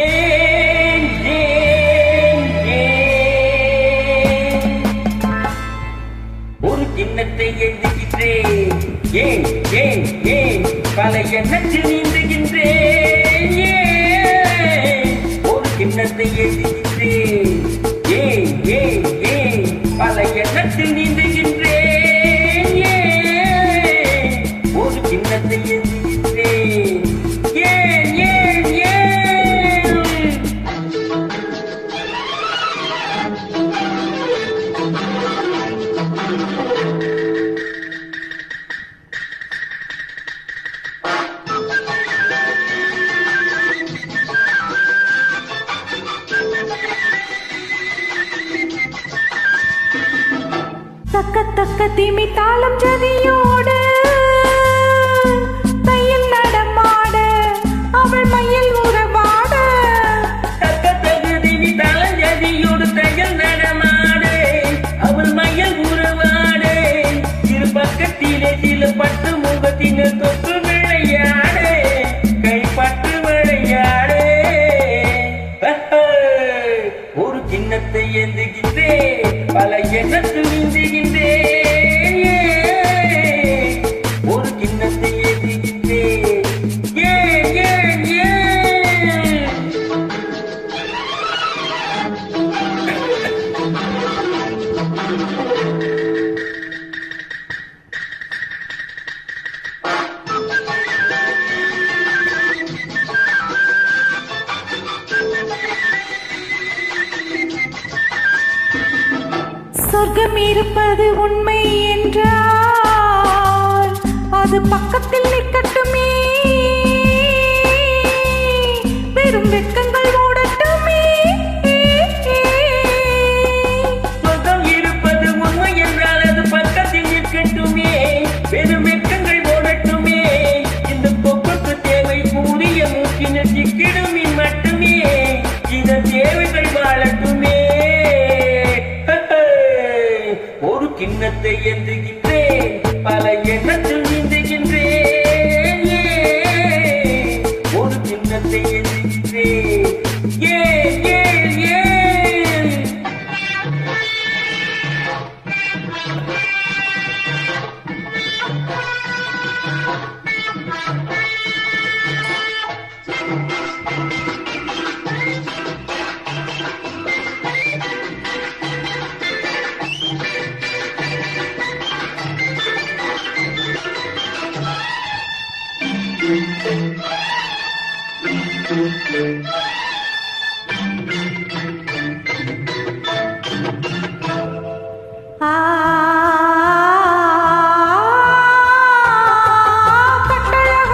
ஏன் ஏன் ஏன் ஒரு கிண்ணத்தை எழுதுகின்றேன். ஏன் ஏன் ஏன் பல எண்ணத்தில் நீந்துகின்றேன். ஏன் ஒரு கிண்ணத்தை எழுதுகின்றேன். ஏன் ஏன் ஏன் பல எண்ணத்தில் நீந்துகின்றேன். ஏன் ஒரு கிண்ணத்தை எழுதுகின்றேன். ஏன் ஏன் ஏன் தக்க தக்க திமி தாளம் ஜதியோடு தையில் நடமாட அவள் மயில் உறவாட. தக்க தகுதி தாளம் ஜதியோடு தையல் நடமாடு அவள் மயில் உறவாடு. இரு பக்கத்திலே சில பட்டு முகத்தினர் தொற்று விளையாடு கைப்பற்று விளையாடு. ஒரு கிண்ணத்தை ஏந்துகின்றேன் பல எண்ணத்தில் நீந்துகின்றேன். ஒரு கிண்ணத்தை ஏந்துகின்றேன். ஏன் ஏன் ஏன் சொர்க்கம் இருப்பது உண்மை என்றால் அது பக்கத்தில் நிற்கட்டுமே. பெரும் வெட்கங்கள் ஓடட்டுமே. சொர்க்கம் இருப்பது உண்மை என்றால் அது பக்கத்தில் நிற்கட்டுமே. பெரும் வெட்கங்கள் ஓடட்டுமே. இந்த கொக்குக்கு தேவை கூறிய மூக்கின சிக்கிடுமி மட்டுமே. இதன் தேவைகள் வாழட்டுமே. ஒரு கிண்ணத்தை ஏந்துகின்றேன் பல எண்ணத்தில் நீந்துகின்றேன். ஒரு கிண்ணத்தை ஏந்துகின்றேன். ஏன் ஏன் ஏன்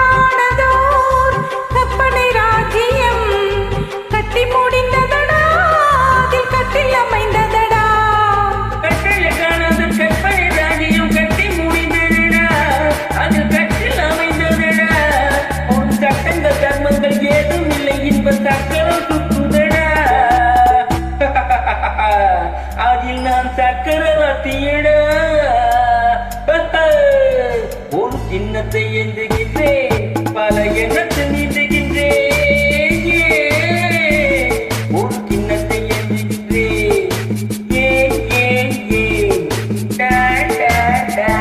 கட்டழகானதோர் கற்பனை ராஜ்யம் கட்டி முடிந்ததடா. அதில் கட்டில் அமைந்ததடா. கட்டழகானது கற்பனை ராஜ்யம் கட்டி முடிந்ததடா. அது கட்டில் அமைந்ததடா. உன் சட்டங்கள் தர்மங்கள் ஏதும் இல்லை இன்ப சக்கரம் சுற்றுதடா. அதில் நான் சக்கரவர்த்தியடா. ஒரு கிண்ணத்தை ஏந்துகின்றேன் பல எண்ணத்தில் நீந்துகின்றேன். ஒரு கிண்ணத்தை ஏந்துகின்றேன். ஏன் ஏன் ஏன் டா டா டா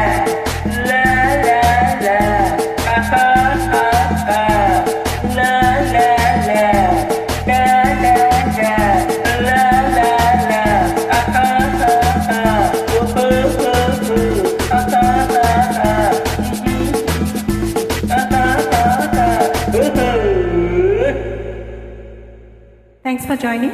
லா லா லா ஆஹா ஆஹா லா லா லா டா டா டா லா லா லா ஆஹா ஆஹா ஓஹோ ஓஹோ ஆஹா ஆஹா Thanks for joining.